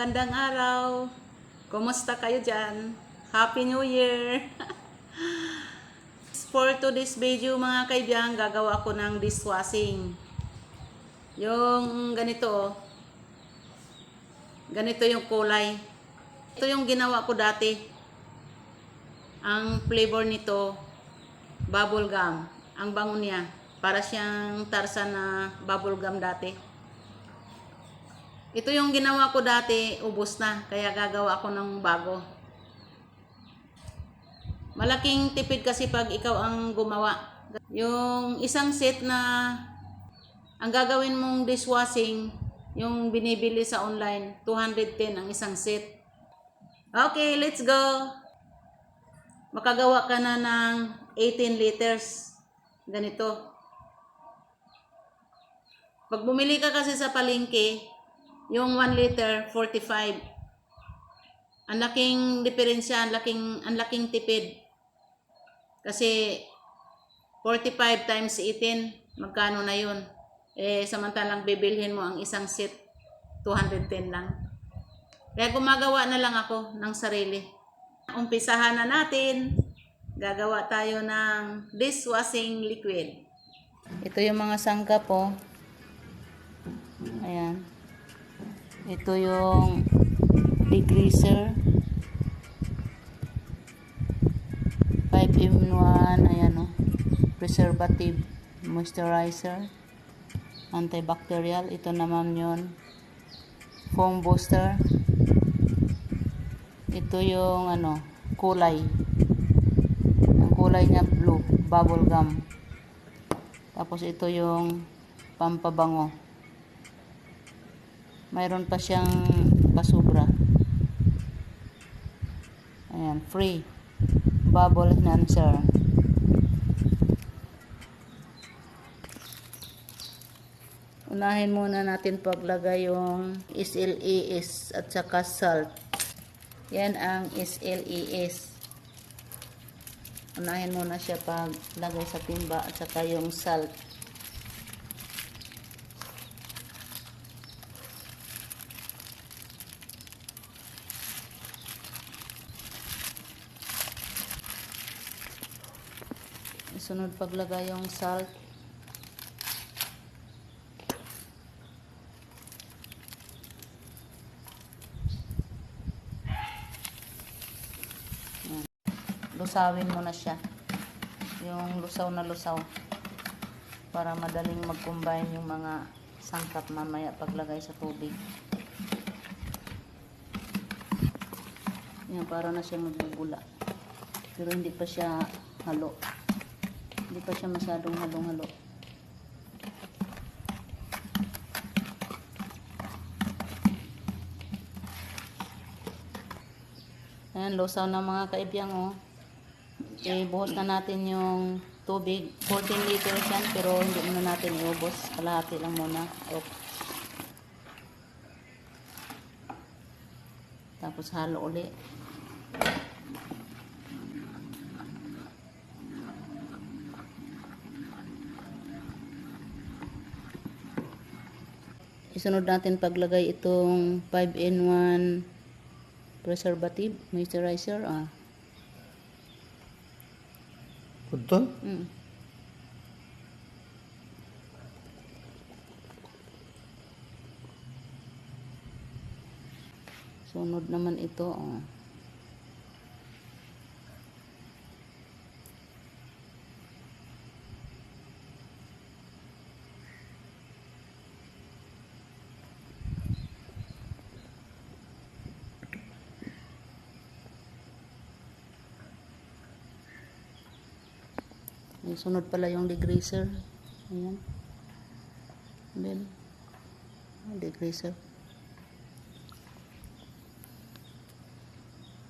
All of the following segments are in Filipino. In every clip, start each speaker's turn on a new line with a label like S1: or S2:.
S1: magandang araw. Kumusta kayo dyan? Happy New Year! For today's video mga kaibigan, gagawa ko ng dishwashing. Yung ganito, ganito yung kulay. Ito yung ginawa ko dati. Ang flavor nito, bubble gum. Ang bango niya, para siyang Tarzan na bubble gum dati. Ito yung ginawa ko dati, ubos na. Kaya gagawa ako ng bago. Malaking tipid kasi pag ikaw ang gumawa. Yung isang set na ang gagawin mong dishwashing, yung binibili sa online, 210 ang isang set. Okay, let's go! Makagawa ka na ng 18 liters. Ganito. Pag bumili ka kasi sa palengke, yung 1 liter, 45. Ang laking diferensya, ang laking tipid. Kasi 45 times 18, magkano na yun? Samantalang bibilhin mo ang isang set, 210 lang. Kaya gumagawa na lang ako ng sarili. Umpisahan na natin. Gagawa tayo ng dishwashing liquid. Ito yung mga sangkap po. Ayan. Ito yung degreaser. 5-in-1. Ayan o. Preservative moisturizer. Antibacterial. Ito naman yun. Foam booster. Ito yung kulay. Ang kulay niya blue. Bubble gum. Tapos ito yung pampabango. Mayroon pa siyang pasobra. Ayan, free. Bubble enhancer. Unahin muna natin paglagay yung SLES at saka salt. Yan ang SLES. Unahin muna siya paglagay sa timba at saka yung salt. Sunod paglagay yung salt. Lusawin mo na siya. Yung lusaw na lusaw. Para madaling mag-combine yung mga sangkap mamaya paglagay sa tubig. Yan, para na siya magbubula. Pero hindi pa siya halo. Hindi pa siya masyadong halong-halo. Ayan, lusaw na mga kaibiyang oh. Buhos na natin yung tubig. 14 liters yan, pero hindi muna natin iubos. Kalahati lang muna. Tapos halo uli. Isunod natin paglagay itong 5-in-1 preservative moisturizer.
S2: Betul?
S1: Sunod naman ito. Sunod pala yung degreaser. Ayan. Then, degreaser.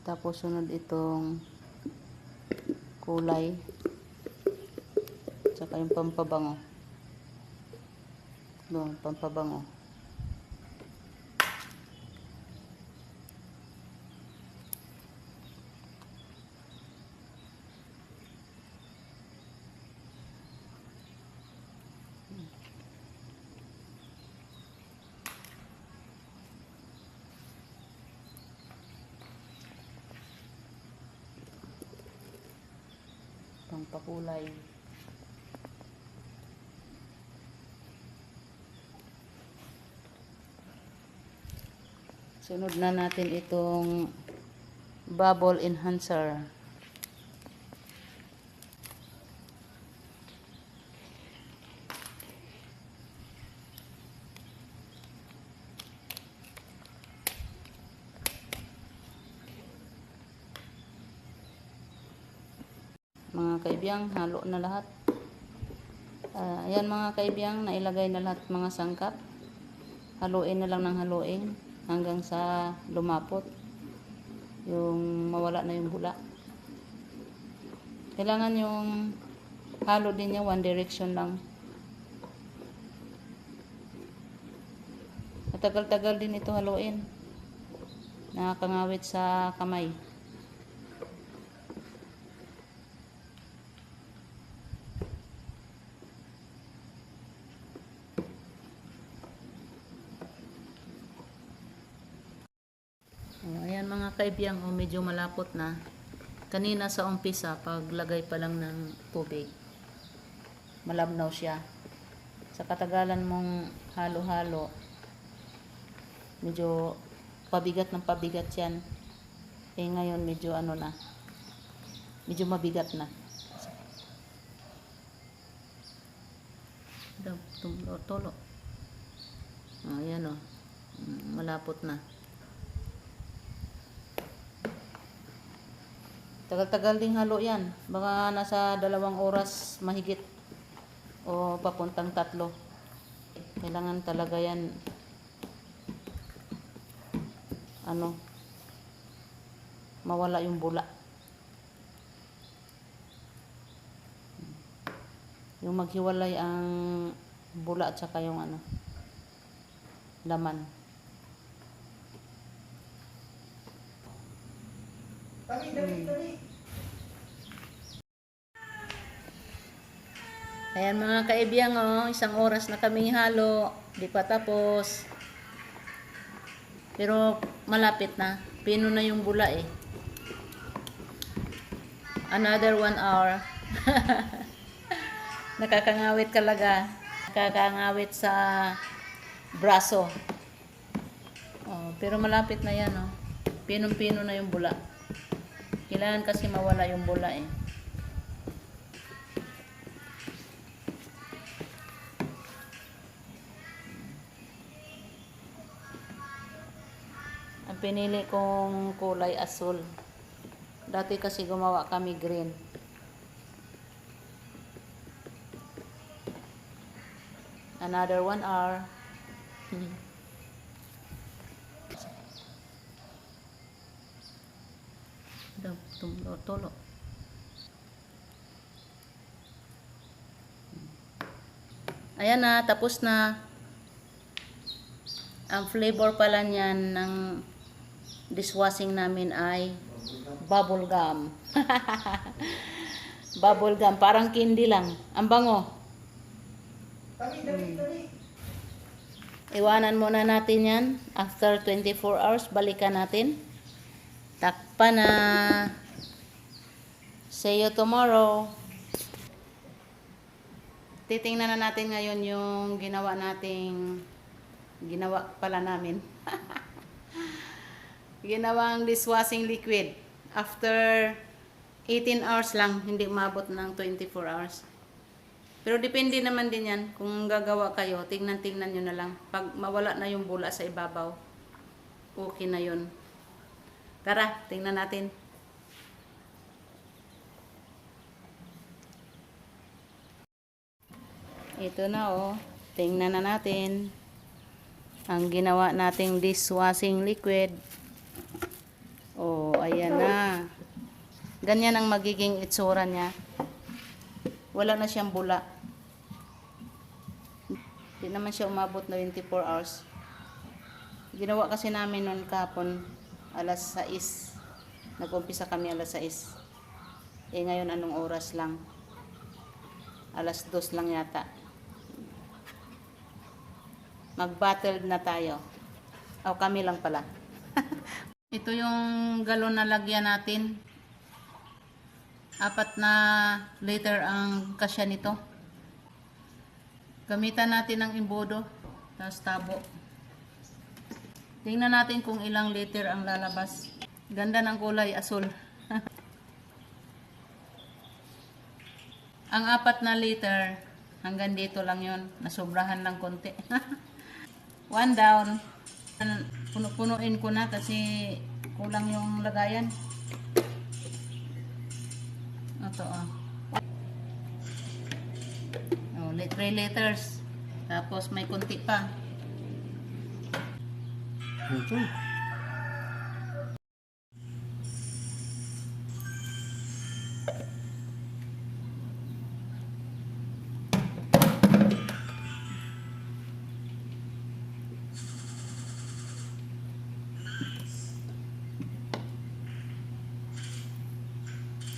S1: Tapos sunod itong kulay. Tsaka yung pampabango. Doon, pampabango. pakulay. Sunod na natin itong bubble enhancer. Mga kaibiyang, halo na lahat. Ayan mga kaibiyang, nailagay na lahat mga sangkap. Haluin na lang ng haluin hanggang sa lumapot. Yung mawala na yung bula. Kailangan yung halo din niya, one direction lang. Matagal-tagal din ito haluin. Nakakangawit sa kamay. Ayan mga kaibiyang, medyo malapot na. Kanina sa umpisa, paglagay pa lang ng tubig, malabnaw siya. Sa katagalan mong halo-halo, medyo pabigat ng pabigat yan. Ngayon medyo medyo mabigat na. Tolo. Ayan o, malapot na. Tagal-tagal ding halo yan. Baka nasa 2 oras mahigit o papuntang 3. Kailangan talaga yan mawala yung bula. Yung maghiwalay ang bula at saka yung laman. Ayan mga kaibiyang, 1 oras na kaming halo, di pa tapos. Pero malapit na, pino na yung bula eh. Another 1 hour. Nakakangawit talaga. Nakakangawit sa braso. Pero malapit na yan. Pinong-pino na yung bula. Kailangan kasi mawala yung bula eh. Ang pinili kong kulay asul. Dati kasi gumawa kami green. Another 1 hour. Tolo. Ayan na, tapos na. Ang flavor pala niyan ng dishwashing namin ay bubble gum. Bubble gum, parang candy lang. Ang bango. Iwanan muna natin yan. After 24 hours, balikan natin. Takpan na. See you tomorrow. Titingnan na natin ngayon yung ginawa pala namin. Ginawang dishwashing liquid. After 18 hours lang, hindi umabot ng 24 hours. Pero depende naman din yan. Kung gagawa kayo, tingnan nyo na lang. Pag mawala na yung bula sa ibabaw, okay na yun. Tara, tingnan natin. Ito na tingnan na natin ang ginawa nating dishwashing liquid. Ayan na. Ganyan ang magiging itsura niya. Wala na siyang bula. Hindi naman siya umabot na 24 hours. Ginawa kasi namin noon kahapon alas 6. Nag-umpisa kami alas 6. Ngayon anong oras lang? Alas 2 lang yata. Mag-battle na tayo. Kami lang pala. Ito yung galon na lagyan natin. 4 na liter ang kasya nito. Gamitan natin ng imbodo, tapos tabo. Tingnan natin kung ilang liter ang lalabas. Ganda ng kulay, asul. Ang 4 na liter, hanggang dito lang yon, nasobrahan lang konti. 1 down. Puno-punuin ko na kasi kulang yung lagayan. Ito oh, 3 liters. Tapos may konti pa.
S2: Ito.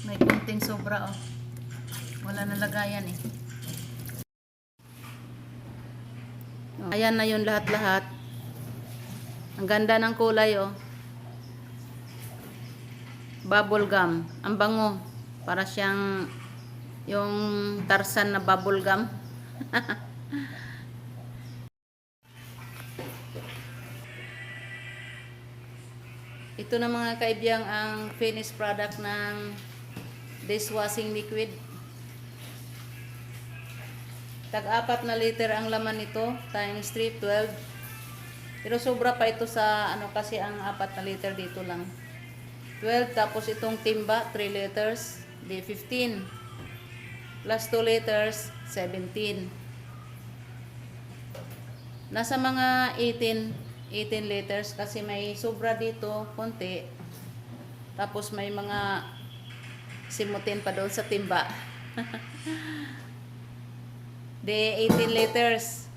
S1: May konting sobra oh. Wala na lagayan eh. Ayan na yun lahat-lahat. Ang ganda ng kulay oh. Bubble gum. Ang bango. Para siyang yung Tarzan na bubble gum. Ito na mga kaibiyang ang finished product ng dishwashing liquid. Tag-4 na liter ang laman nito times 3, 12. Pero sobra pa ito sa ano kasi ang 4 na liter dito lang. 12 tapos itong timba 3 liters, di 15. Plus 2 liters, 17. Nasa mga 18 liters kasi may sobra dito konti. Tapos may mga simutin pa doon sa timba. De 18 liters.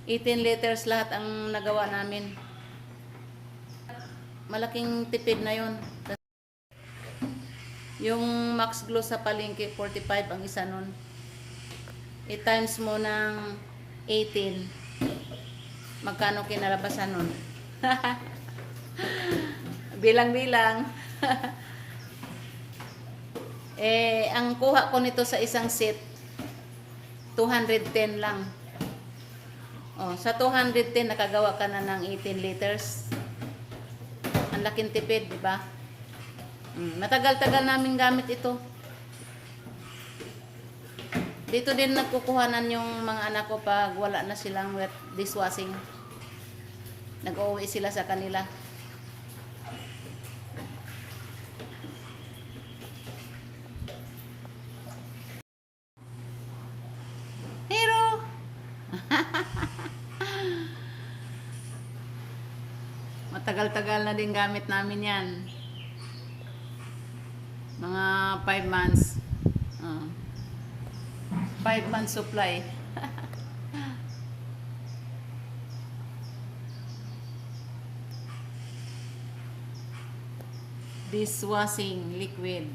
S1: 18 liters lahat ang nagawa namin. Malaking tipid na yun. Yung Max Glow sa palengke, 45 ang isa nun. I-times mo ng 18. Magkano kinalabasan nun? Bilang-bilang. Ang kuha ko nito sa isang set, 210 lang. Oh, sa 210 nakagawa ka na ng 18 liters. Ang laking tipid, di ba? Matagal-tagal namin gamit ito. Dito din nagkukuhanan yung mga anak ko pag wala na silang wet dishwashing. Nag-uuwi sila sa kanila. Pero matagal-tagal na din gamit namin yan. Mga 5 months. 5 months supply. Dishwashing liquid.